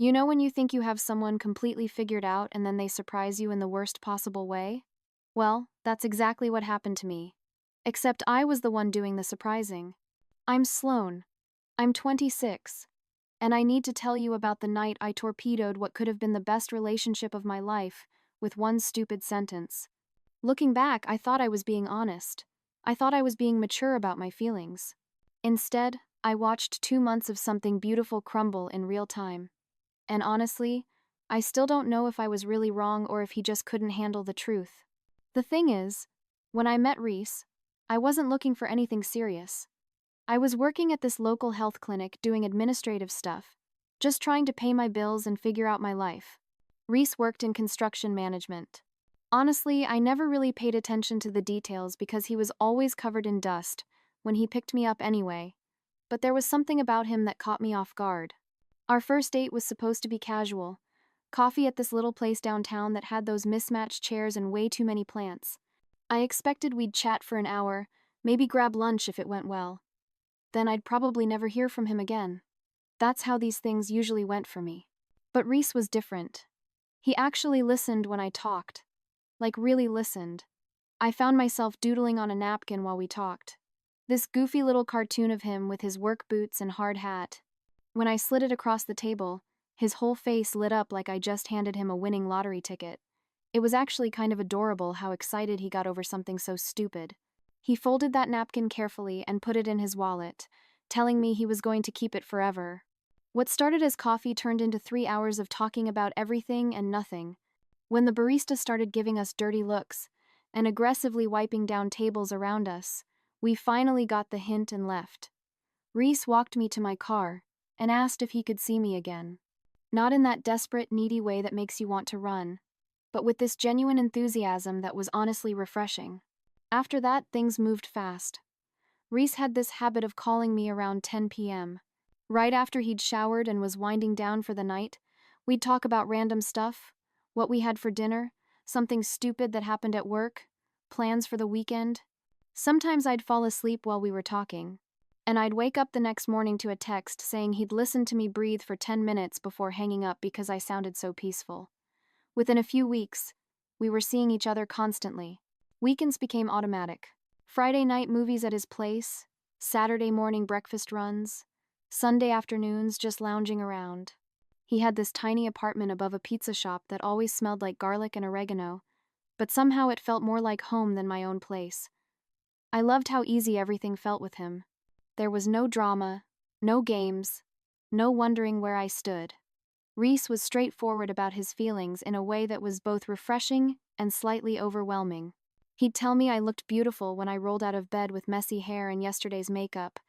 You know when you think you have someone completely figured out and then they surprise you in the worst possible way? Well, that's exactly what happened to me. Except I was the one doing the surprising. I'm Sloane. I'm 26. And I need to tell you about the night I torpedoed what could have been the best relationship of my life with one stupid sentence. Looking back, I thought I was being honest. I thought I was being mature about my feelings. Instead, I watched 2 months of something beautiful crumble in real time. And honestly, I still don't know if I was really wrong or if he just couldn't handle the truth. The thing is, when I met Reese, I wasn't looking for anything serious. I was working at this local health clinic doing administrative stuff, just trying to pay my bills and figure out my life. Reese worked in construction management. Honestly, I never really paid attention to the details because he was always covered in dust when he picked me up anyway, but there was something about him that caught me off guard. Our first date was supposed to be casual. Coffee at this little place downtown that had those mismatched chairs and way too many plants. I expected we'd chat for an hour, maybe grab lunch if it went well. Then I'd probably never hear from him again. That's how these things usually went for me. But Reese was different. He actually listened when I talked. Like really listened. I found myself doodling on a napkin while we talked. This goofy little cartoon of him with his work boots and hard hat. When I slid it across the table, his whole face lit up like I just handed him a winning lottery ticket. It was actually kind of adorable how excited he got over something so stupid. He folded that napkin carefully and put it in his wallet, telling me he was going to keep it forever. What started as coffee turned into 3 hours of talking about everything and nothing. When the barista started giving us dirty looks and aggressively wiping down tables around us, we finally got the hint and left. Reese walked me to my car and asked if he could see me again. Not in that desperate, needy way that makes you want to run, but with this genuine enthusiasm that was honestly refreshing. After that, things moved fast. Reese had this habit of calling me around 10 p.m. Right after he'd showered and was winding down for the night, we'd talk about random stuff, what we had for dinner, something stupid that happened at work, plans for the weekend. Sometimes I'd fall asleep while we were talking, and I'd wake up the next morning to a text saying he'd listened to me breathe for 10 minutes before hanging up because I sounded so peaceful. Within a few weeks, we were seeing each other constantly. Weekends became automatic. Friday night movies at his place, Saturday morning breakfast runs, Sunday afternoons just lounging around. He had this tiny apartment above a pizza shop that always smelled like garlic and oregano, but somehow it felt more like home than my own place. I loved how easy everything felt with him. There was no drama, no games, no wondering where I stood. Reese was straightforward about his feelings in a way that was both refreshing and slightly overwhelming. He'd tell me I looked beautiful when I rolled out of bed with messy hair and yesterday's makeup.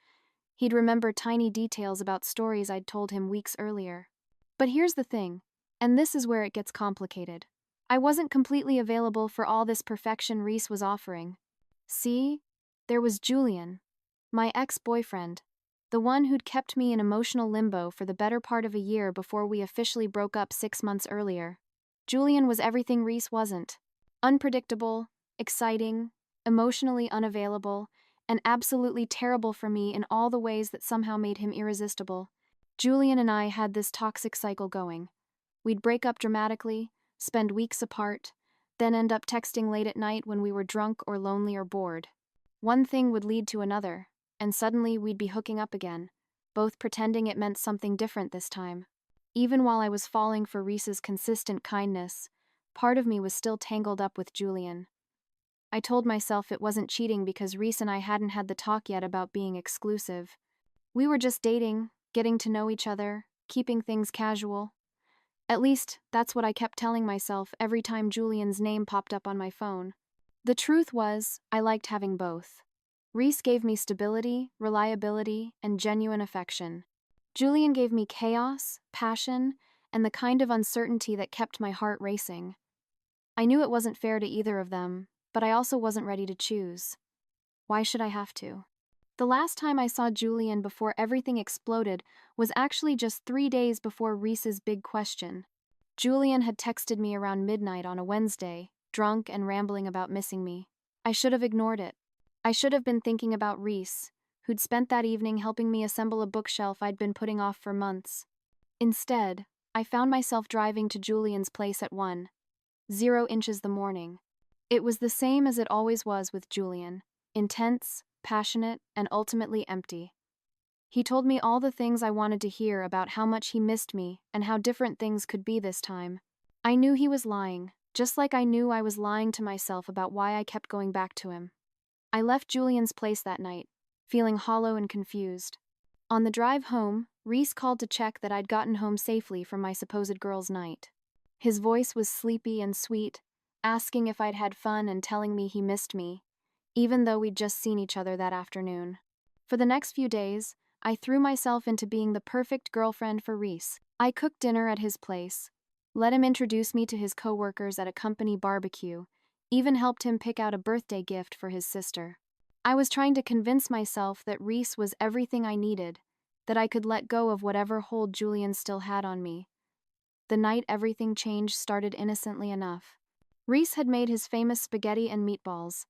He'd remember tiny details about stories I'd told him weeks earlier. But here's the thing, and this is where it gets complicated. I wasn't completely available for all this perfection Reese was offering. See, there was Julian, my ex-boyfriend, the one who'd kept me in emotional limbo for the better part of a year before we officially broke up 6 months earlier. Julian was everything Reese wasn't. Unpredictable, exciting, emotionally unavailable, and absolutely terrible for me in all the ways that somehow made him irresistible. Julian and I had this toxic cycle going. We'd break up dramatically, spend weeks apart, then end up texting late at night when we were drunk or lonely or bored. One thing would lead to another, and suddenly we'd be hooking up again, both pretending it meant something different this time. Even while I was falling for Reese's consistent kindness, part of me was still tangled up with Julian. I told myself it wasn't cheating because Reese and I hadn't had the talk yet about being exclusive. We were just dating, getting to know each other, keeping things casual. At least, that's what I kept telling myself every time Julian's name popped up on my phone. The truth was, I liked having both. Reese gave me stability, reliability, and genuine affection. Julian gave me chaos, passion, and the kind of uncertainty that kept my heart racing. I knew it wasn't fair to either of them, but I also wasn't ready to choose. Why should I have to? The last time I saw Julian before everything exploded was actually just 3 days before Reese's big question. Julian had texted me around midnight on a Wednesday, drunk and rambling about missing me. I should have ignored it. I should have been thinking about Reese, who'd spent that evening helping me assemble a bookshelf I'd been putting off for months. Instead, I found myself driving to Julian's place at 1:00 the morning. It was the same as it always was with Julian: intense, passionate, and ultimately empty. He told me all the things I wanted to hear about how much he missed me and how different things could be this time. I knew he was lying, just like I knew I was lying to myself about why I kept going back to him. I left Julian's place that night, feeling hollow and confused. On the drive home, Reese called to check that I'd gotten home safely from my supposed girls' night. His voice was sleepy and sweet, asking if I'd had fun and telling me he missed me, even though we'd just seen each other that afternoon. For the next few days, I threw myself into being the perfect girlfriend for Reese. I cooked dinner at his place, let him introduce me to his coworkers at a company barbecue, even helped him pick out a birthday gift for his sister. I was trying to convince myself that Reese was everything I needed, that I could let go of whatever hold Julian still had on me. The night everything changed started innocently enough. Reese had made his famous spaghetti and meatballs.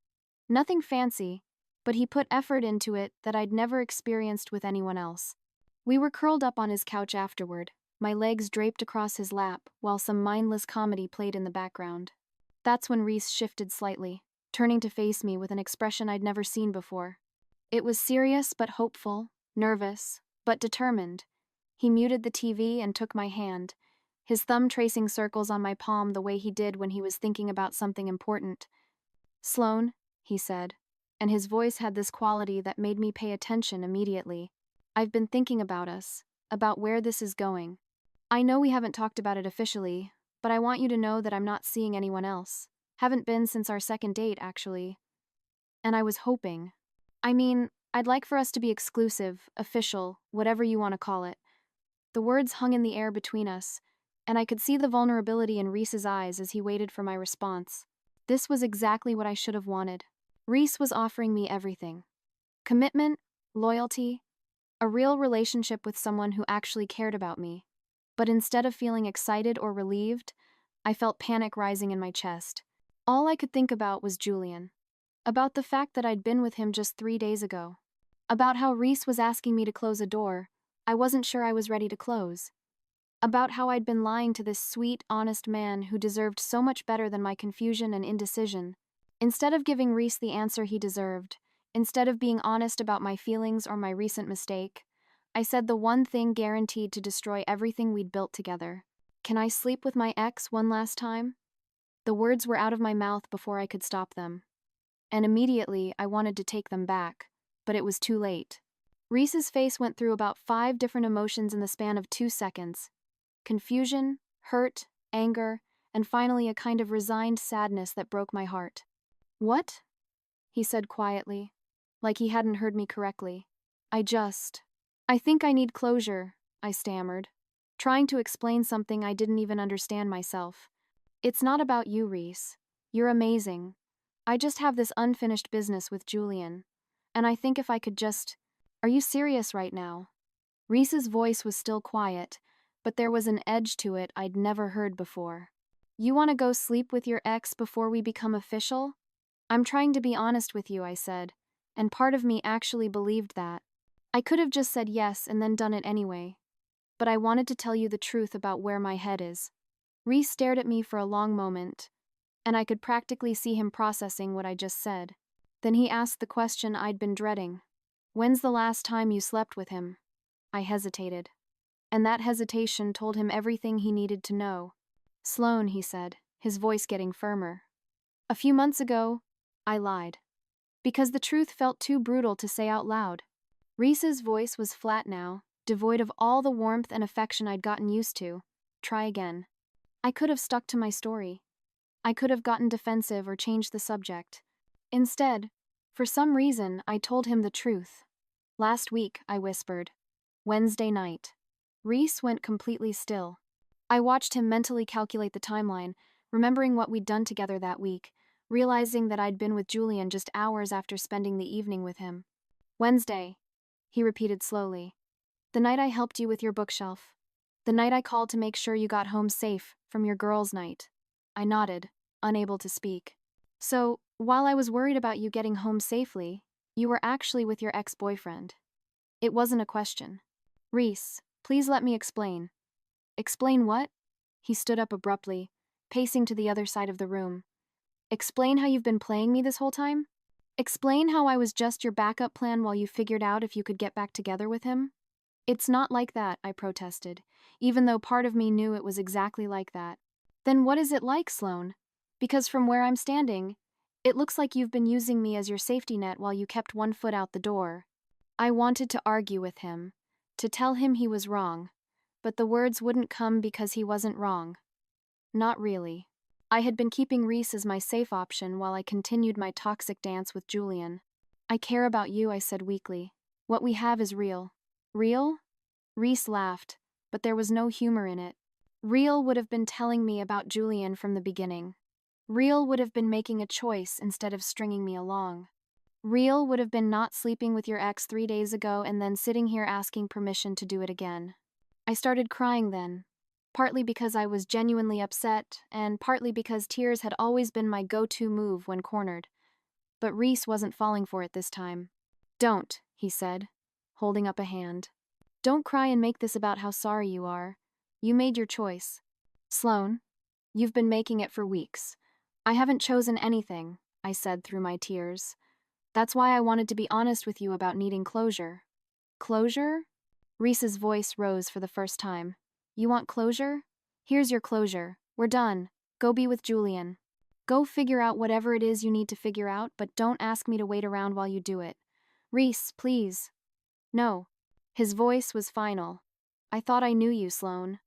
Nothing fancy, but he put effort into it that I'd never experienced with anyone else. We were curled up on his couch afterward, my legs draped across his lap while some mindless comedy played in the background. That's when Reese shifted slightly, turning to face me with an expression I'd never seen before. It was serious but hopeful, nervous but determined. He muted the TV and took my hand, his thumb tracing circles on my palm the way he did when he was thinking about something important. "Sloane," he said, and his voice had this quality that made me pay attention immediately. "I've been thinking about us, about where this is going. I know we haven't talked about it officially, but I want you to know that I'm not seeing anyone else. Haven't been since our second date, actually. And I was hoping. I'd like for us to be exclusive, official, whatever you want to call it." The words hung in the air between us, and I could see the vulnerability in Reese's eyes as he waited for my response. This was exactly what I should have wanted. Reese was offering me everything: commitment, loyalty, a real relationship with someone who actually cared about me. But instead of feeling excited or relieved, I felt panic rising in my chest. All I could think about was Julian. About the fact that I'd been with him just 3 days ago. About how Reese was asking me to close a door I wasn't sure I was ready to close. About how I'd been lying to this sweet, honest man who deserved so much better than my confusion and indecision. Instead of giving Reese the answer he deserved, instead of being honest about my feelings or my recent mistake, I said the one thing guaranteed to destroy everything we'd built together. "Can I sleep with my ex one last time?" The words were out of my mouth before I could stop them. And immediately I wanted to take them back, but it was too late. Reese's face went through about 5 different emotions in the span of 2 seconds. Confusion, hurt, anger, and finally a kind of resigned sadness that broke my heart. "What?" he said quietly, like he hadn't heard me correctly. I think I need closure," I stammered, trying to explain something I didn't even understand myself. "It's not about you, Reese. You're amazing. I just have this unfinished business with Julian, and I think if I could just... Are you serious right now?" Reese's voice was still quiet, but there was an edge to it I'd never heard before. "You want to go sleep with your ex before we become official?" "I'm trying to be honest with you," I said, and part of me actually believed that. I could have just said yes and then done it anyway. But I wanted to tell you the truth about where my head is. Reese stared at me for a long moment, and I could practically see him processing what I just said. Then he asked the question I'd been dreading. "When's the last time you slept with him?" I hesitated, and that hesitation told him everything he needed to know. "Sloane," he said, his voice getting firmer. "A few months ago," I lied, because the truth felt too brutal to say out loud. Reese's voice was flat now, devoid of all the warmth and affection I'd gotten used to. Try again. I could have stuck to my story. I could have gotten defensive or changed the subject. Instead, for some reason, I told him the truth. "Last week," I whispered. "Wednesday night." Reese went completely still. I watched him mentally calculate the timeline, remembering what we'd done together that week, realizing that I'd been with Julian just hours after spending the evening with him. "Wednesday," he repeated slowly. "The night I helped you with your bookshelf. The night I called to make sure you got home safe from your girls' night." I nodded, unable to speak. "So, while I was worried about you getting home safely, you were actually with your ex-boyfriend." It wasn't a question. "Reese, please let me explain." Explain what? He stood up abruptly, pacing to the other side of the room. Explain how you've been playing me this whole time? Explain how I was just your backup plan while you figured out if you could get back together with him? It's not like that, I protested, even though part of me knew it was exactly like that. Then what is it like, Sloane? Because from where I'm standing, it looks like you've been using me as your safety net while you kept one foot out the door. I wanted to argue with him, to tell him he was wrong, but the words wouldn't come because he wasn't wrong. Not really. I had been keeping Reese as my safe option while I continued my toxic dance with Julian. I care about you, I said weakly. What we have is real. Real? Reese laughed, but there was no humor in it. Real would have been telling me about Julian from the beginning. Real would have been making a choice instead of stringing me along. Real would have been not sleeping with your ex 3 days ago and then sitting here asking permission to do it again. I started crying then, partly because I was genuinely upset, and partly because tears had always been my go-to move when cornered. But Reese wasn't falling for it this time. Don't, he said, holding up a hand. Don't cry and make this about how sorry you are. You made your choice. Sloane, you've been making it for weeks. I haven't chosen anything, I said through my tears. That's why I wanted to be honest with you about needing closure. Closure? Reese's voice rose for the first time. You want closure? Here's your closure. We're done. Go be with Julian. Go figure out whatever it is you need to figure out, but don't ask me to wait around while you do it. Reese, please. No. His voice was final. I thought I knew you, Sloane.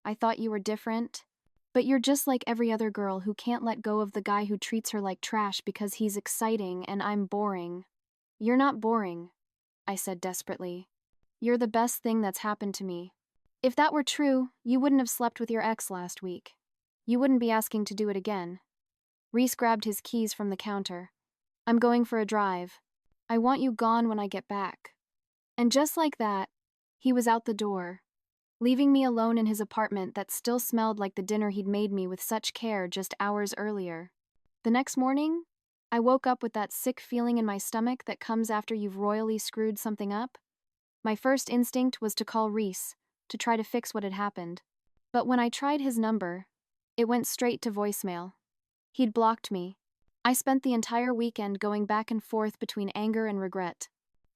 I thought you were different. But you're just like every other girl who can't let go of the guy who treats her like trash because he's exciting and I'm boring. You're not boring, I said desperately. You're the best thing that's happened to me. If that were true, you wouldn't have slept with your ex last week. You wouldn't be asking to do it again. Reese grabbed his keys from the counter. I'm going for a drive. I want you gone when I get back. And just like that, he was out the door, leaving me alone in his apartment that still smelled like the dinner he'd made me with such care just hours earlier. The next morning, I woke up with that sick feeling in my stomach that comes after you've royally screwed something up. My first instinct was to call Reese, to try to fix what had happened. But when I tried his number, it went straight to voicemail. He'd blocked me. I spent the entire weekend going back and forth between anger and regret.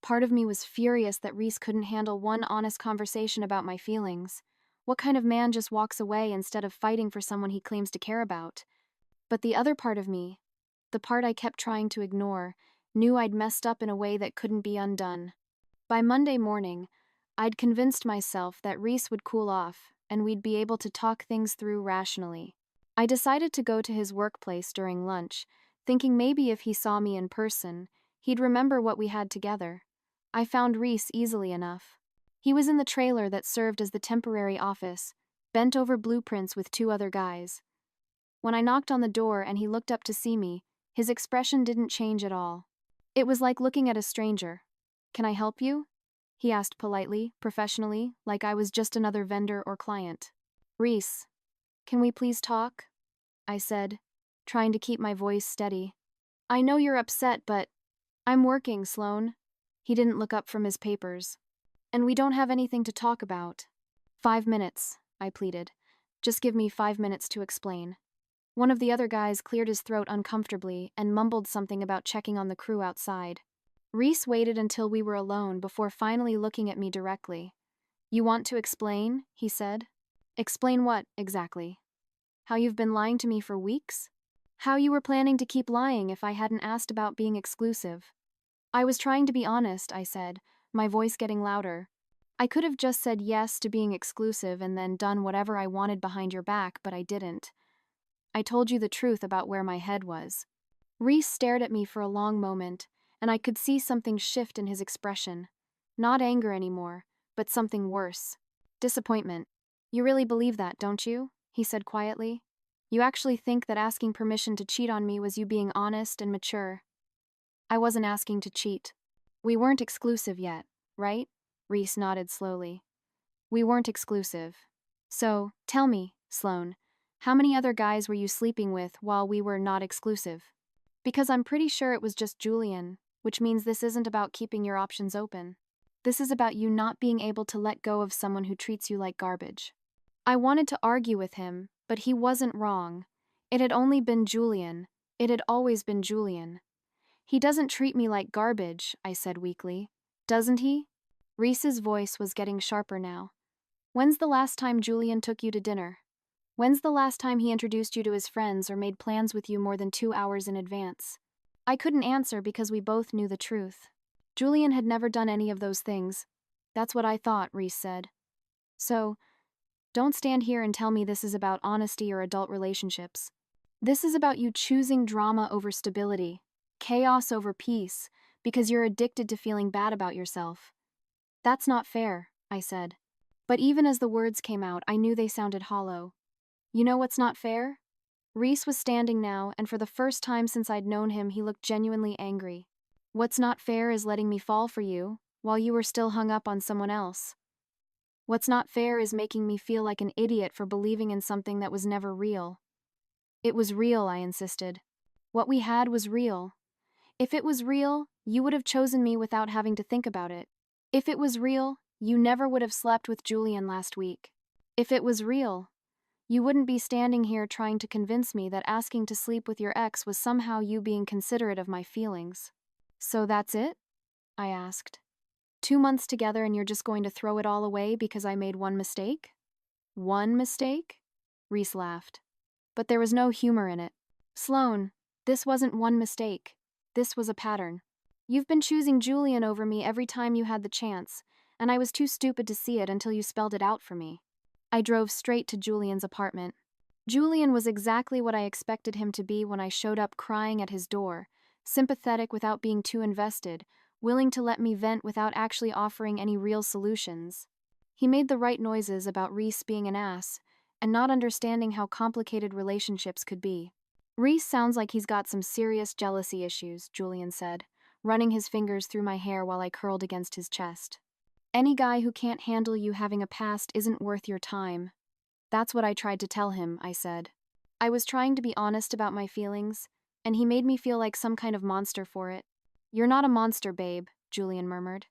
Part of me was furious that Reese couldn't handle one honest conversation about my feelings. What kind of man just walks away instead of fighting for someone he claims to care about? But the other part of me, the part I kept trying to ignore, knew I'd messed up in a way that couldn't be undone. By Monday morning, I'd convinced myself that Reese would cool off and we'd be able to talk things through rationally. I decided to go to his workplace during lunch, thinking maybe if he saw me in person, he'd remember what we had together. I found Reese easily enough. He was in the trailer that served as the temporary office, bent over blueprints with 2 other guys. When I knocked on the door and he looked up to see me, his expression didn't change at all. It was like looking at a stranger. Can I help you? He asked politely, professionally, like I was just another vendor or client. Reese, can we please talk? I said, trying to keep my voice steady. I know you're upset, but I'm working, Sloane. He didn't look up from his papers. And we don't have anything to talk about. 5 minutes, I pleaded. Just give me 5 minutes to explain. One of the other guys cleared his throat uncomfortably and mumbled something about checking on the crew outside. Reese waited until we were alone before finally looking at me directly. You want to explain? He said. Explain what, exactly? How you've been lying to me for weeks? How you were planning to keep lying if I hadn't asked about being exclusive? I was trying to be honest, I said, my voice getting louder. I could have just said yes to being exclusive and then done whatever I wanted behind your back, but I didn't. I told you the truth about where my head was. Reese stared at me for a long moment, and I could see something shift in his expression. Not anger anymore, but something worse. Disappointment. You really believe that, don't you? He said quietly. You actually think that asking permission to cheat on me was you being honest and mature? I wasn't asking to cheat. We weren't exclusive yet, right? Reese nodded slowly. We weren't exclusive. So, tell me, Sloane, how many other guys were you sleeping with while we were not exclusive? Because I'm pretty sure it was just Julian, which means this isn't about keeping your options open. This is about you not being able to let go of someone who treats you like garbage. I wanted to argue with him, but he wasn't wrong. It had only been Julian. It had always been Julian. He doesn't treat me like garbage, I said weakly. Doesn't he? Reese's voice was getting sharper now. When's the last time Julian took you to dinner? When's the last time he introduced you to his friends or made plans with you more than 2 hours in advance? I couldn't answer because we both knew the truth. Julian had never done any of those things. That's what I thought, Reese said. So, don't stand here and tell me this is about honesty or adult relationships. This is about you choosing drama over stability, chaos over peace, because you're addicted to feeling bad about yourself. That's not fair, I said. But even as the words came out, I knew they sounded hollow. You know what's not fair? Reese was standing now, and for the first time since I'd known him, he looked genuinely angry. What's not fair is letting me fall for you, while you were still hung up on someone else. What's not fair is making me feel like an idiot for believing in something that was never real. It was real, I insisted. What we had was real. If it was real, you would have chosen me without having to think about it. If it was real, you never would have slept with Julian last week. If it was real, you wouldn't be standing here trying to convince me that asking to sleep with your ex was somehow you being considerate of my feelings. So that's it? I asked. 2 months together and you're just going to throw it all away because I made one mistake? One mistake? Reese laughed. But there was no humor in it. Sloane, this wasn't one mistake. This was a pattern. You've been choosing Julian over me every time you had the chance, and I was too stupid to see it until you spelled it out for me. I drove straight to Julian's apartment. Julian was exactly what I expected him to be when I showed up crying at his door, sympathetic without being too invested, willing to let me vent without actually offering any real solutions. He made the right noises about Reese being an ass, and not understanding how complicated relationships could be. Reese sounds like he's got some serious jealousy issues, Julian said, running his fingers through my hair while I curled against his chest. Any guy who can't handle you having a past isn't worth your time. That's what I tried to tell him, I said. I was trying to be honest about my feelings, and he made me feel like some kind of monster for it. You're not a monster, babe, Julian murmured.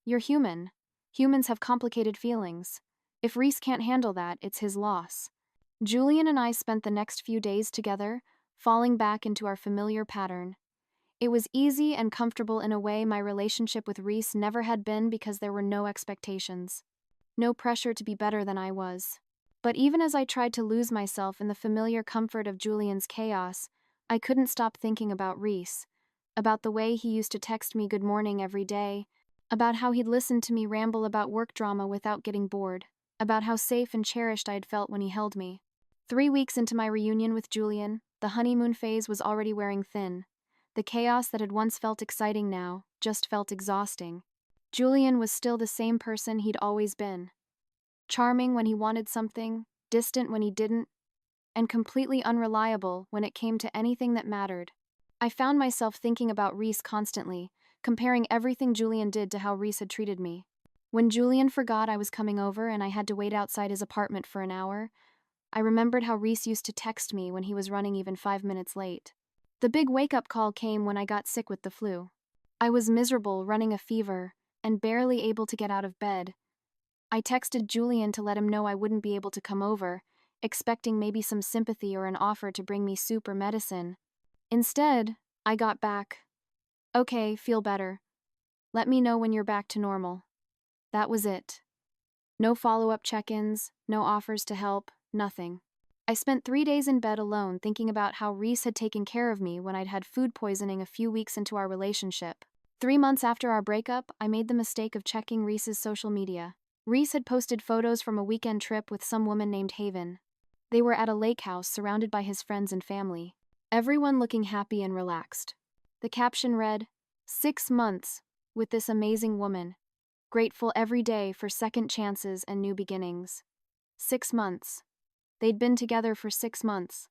You're human. Humans have complicated feelings. If Reese can't handle that, it's his loss. Julian and I spent the next few days together, falling back into our familiar pattern. It was easy and comfortable in a way my relationship with Reese never had been because there were no expectations. No pressure to be better than I was. But even as I tried to lose myself in the familiar comfort of Julian's chaos, I couldn't stop thinking about Reese, about the way he used to text me good morning every day, about how he'd listen to me ramble about work drama without getting bored, about how safe and cherished I'd felt when he held me. 3 weeks into my reunion with Julian, the honeymoon phase was already wearing thin. The chaos that had once felt exciting now just felt exhausting. Julian was still the same person he'd always been. Charming when he wanted something, distant when he didn't, and completely unreliable when it came to anything that mattered. I found myself thinking about Reese constantly, comparing everything Julian did to how Reese had treated me. When Julian forgot I was coming over and I had to wait outside his apartment for an hour, I remembered how Reese used to text me when he was running even 5 minutes late. The big wake-up call came when I got sick with the flu. I was miserable, running a fever, and barely able to get out of bed. I texted Julian to let him know I wouldn't be able to come over, expecting maybe some sympathy or an offer to bring me soup or medicine. Instead, I got back, "Okay, feel better. Let me know when you're back to normal." That was it. No follow-up check-ins, no offers to help, nothing. I spent 3 days in bed alone thinking about how Reese had taken care of me when I'd had food poisoning a few weeks into our relationship. 3 months after our breakup, I made the mistake of checking Reese's social media. Reese had posted photos from a weekend trip with some woman named Haven. They were at a lake house surrounded by his friends and family, everyone looking happy and relaxed. The caption read, "6 months with this amazing woman. Grateful every day for second chances and new beginnings." 6 months. They'd been together for 6 months,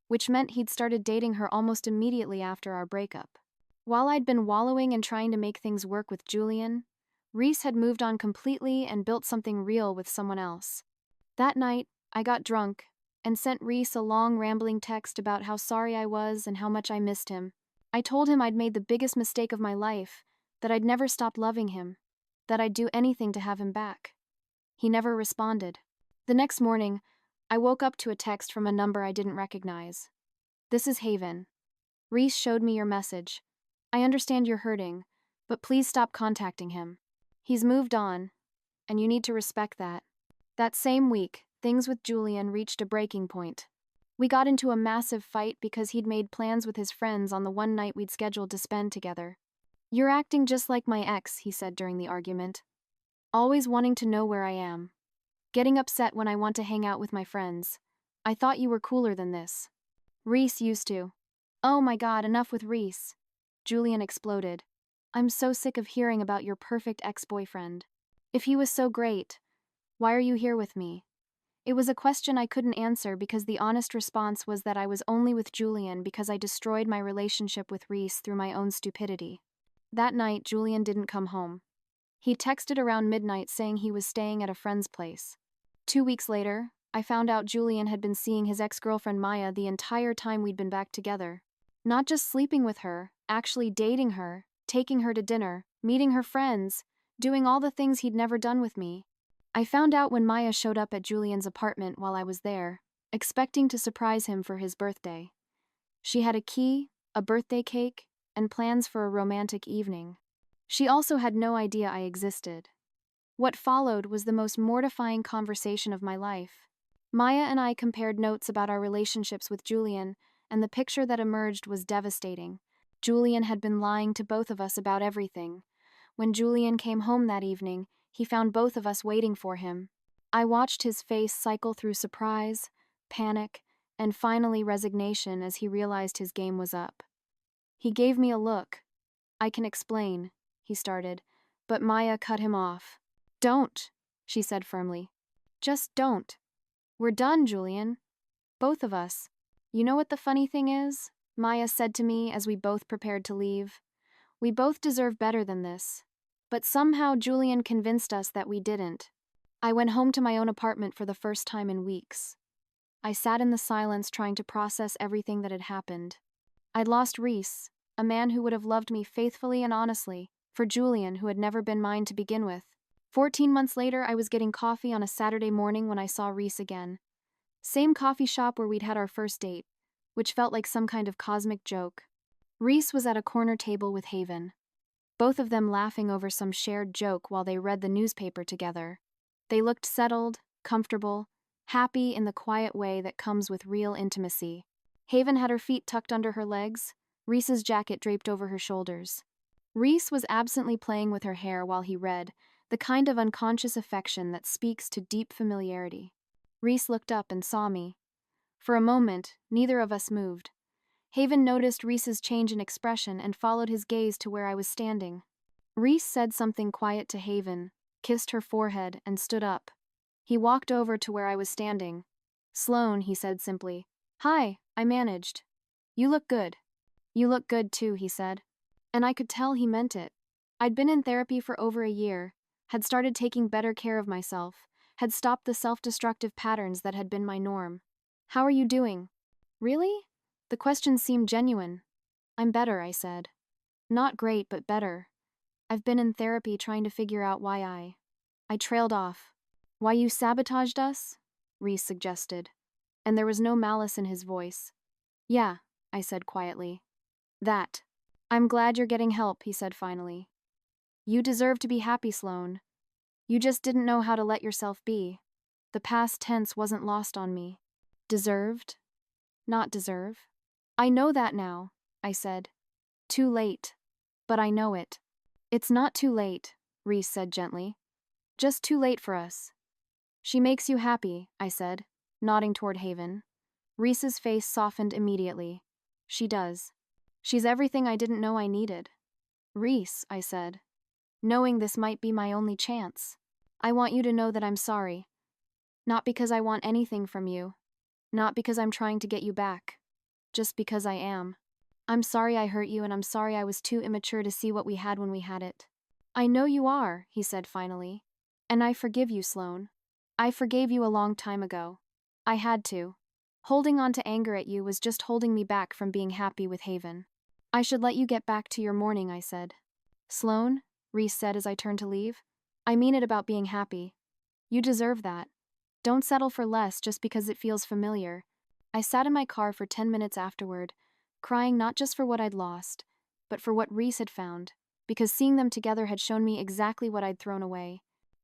which meant he'd started dating her almost immediately after our breakup. While I'd been wallowing and trying to make things work with Julian, Reese had moved on completely and built something real with someone else. That night, I got drunk and sent Reese a long rambling text about how sorry I was and how much I missed him. I told him I'd made the biggest mistake of my life, that I'd never stopped loving him, that I'd do anything to have him back. He never responded. The next morning, I woke up to a text from a number I didn't recognize. "This is Haven. Reese showed me your message. I understand you're hurting, but please stop contacting him. He's moved on, and you need to respect that." That same week, things with Julian reached a breaking point. We got into a massive fight because he'd made plans with his friends on the one night we'd scheduled to spend together. "You're acting just like my ex," he said during the argument. "Always wanting to know where I am. Getting upset when I want to hang out with my friends. I thought you were cooler than this." "Reese used to." "Oh my God, enough with Reese." Julian exploded. "I'm so sick of hearing about your perfect ex-boyfriend. If he was so great, why are you here with me?" It was a question I couldn't answer because the honest response was that I was only with Julian because I destroyed my relationship with Reese through my own stupidity. That night, Julian didn't come home. He texted around midnight saying he was staying at a friend's place. 2 weeks later, I found out Julian had been seeing his ex-girlfriend Maya the entire time we'd been back together. Not just sleeping with her, actually dating her, taking her to dinner, meeting her friends, doing all the things he'd never done with me. I found out when Maya showed up at Julian's apartment while I was there, expecting to surprise him for his birthday. She had a key, a birthday cake, and plans for a romantic evening. She also had no idea I existed. What followed was the most mortifying conversation of my life. Maya and I compared notes about our relationships with Julian, and the picture that emerged was devastating. Julian had been lying to both of us about everything. When Julian came home that evening, he found both of us waiting for him. I watched his face cycle through surprise, panic, and finally resignation as he realized his game was up. He gave me a look. "I can explain," he started, but Maya cut him off. "Don't," she said firmly. "Just don't. We're done, Julian. Both of us." "You know what the funny thing is?" Maya said to me as we both prepared to leave. "We both deserve better than this. But somehow Julian convinced us that we didn't." I went home to my own apartment for the first time in weeks. I sat in the silence trying to process everything that had happened. I'd lost Reese, a man who would have loved me faithfully and honestly, for Julian, who had never been mine to begin with. 14 months later, I was getting coffee on a Saturday morning when I saw Reese again. Same coffee shop where we'd had our first date, which felt like some kind of cosmic joke. Reese was at a corner table with Haven, both of them laughing over some shared joke while they read the newspaper together. They looked settled, comfortable, happy in the quiet way that comes with real intimacy. Haven had her feet tucked under her legs, Reese's jacket draped over her shoulders. Reese was absently playing with her hair while he read, the kind of unconscious affection that speaks to deep familiarity. Reese looked up and saw me. For a moment, neither of us moved. Haven noticed Reese's change in expression and followed his gaze to where I was standing. Reese said something quiet to Haven, kissed her forehead, and stood up. He walked over to where I was standing. "Sloane," he said simply. "Hi, I managed." "You look good." "You look good too," he said. And I could tell he meant it. I'd been in therapy for over a year, had started taking better care of myself, had stopped the self-destructive patterns that had been my norm. "How are you doing?" "Really?" The question seemed genuine. "I'm better," I said. "Not great, but better. I've been in therapy trying to figure out why I trailed off." "Why you sabotaged us?" Reese suggested. And there was no malice in his voice. "Yeah," I said quietly. "That." "I'm glad you're getting help," he said finally. "You deserve to be happy, Sloane. You just didn't know how to let yourself be." The past tense wasn't lost on me. Deserved? Not deserve. "I know that now," I said. "Too late. But I know it." "It's not too late," Reese said gently. "Just too late for us." "She makes you happy," I said, nodding toward Haven. Reese's face softened immediately. "She does. She's everything I didn't know I needed." "Reese," I said, knowing this might be my only chance, "I want you to know that I'm sorry. Not because I want anything from you. Not because I'm trying to get you back. Just because I am. I'm sorry I hurt you, and I'm sorry I was too immature to see what we had when we had it." "I know you are," he said finally. "And I forgive you, Sloane. I forgave you a long time ago. I had to. Holding on to anger at you was just holding me back from being happy with Haven." "I should let you get back to your morning," I said. "Sloane," Reese said as I turned to leave, "I mean it about being happy. You deserve that. Don't settle for less just because it feels familiar. I sat in my car for 10 minutes afterward, crying not just for what I'd lost, but for what Reese had found, because seeing them together had shown me exactly what I'd thrown away,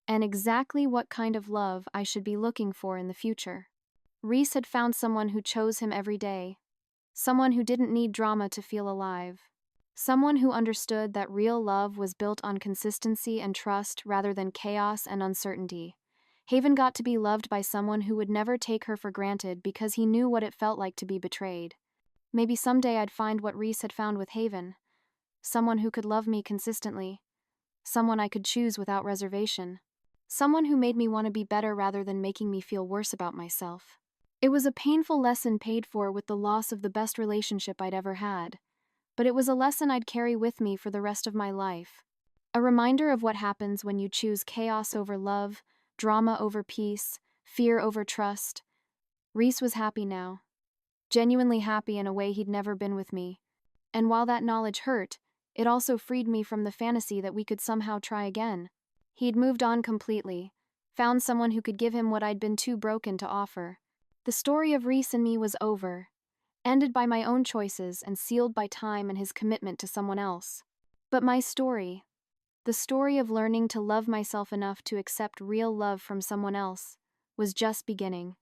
and exactly what kind of love I should be looking for in the future. Reese had found someone who chose him every day, someone who didn't need drama to feel alive, someone who understood that real love was built on consistency and trust rather than chaos and uncertainty. Haven got to be loved by someone who would never take her for granted because he knew what it felt like to be betrayed. Maybe someday I'd find what Reese had found with Haven, someone who could love me consistently, someone I could choose without reservation, someone who made me want to be better rather than making me feel worse about myself. It was a painful lesson paid for with the loss of the best relationship I'd ever had, but it was a lesson I'd carry with me for the rest of my life. A reminder of what happens when you choose chaos over love, drama over peace, fear over trust. Reese was happy now, genuinely happy in a way he'd never been with me. And while that knowledge hurt, it also freed me from the fantasy that we could somehow try again. He'd moved on completely, found someone who could give him what I'd been too broken to offer. The story of Reese and me was over, ended by my own choices and sealed by time and his commitment to someone else. But my story, the story of learning to love myself enough to accept real love from someone else, was just beginning.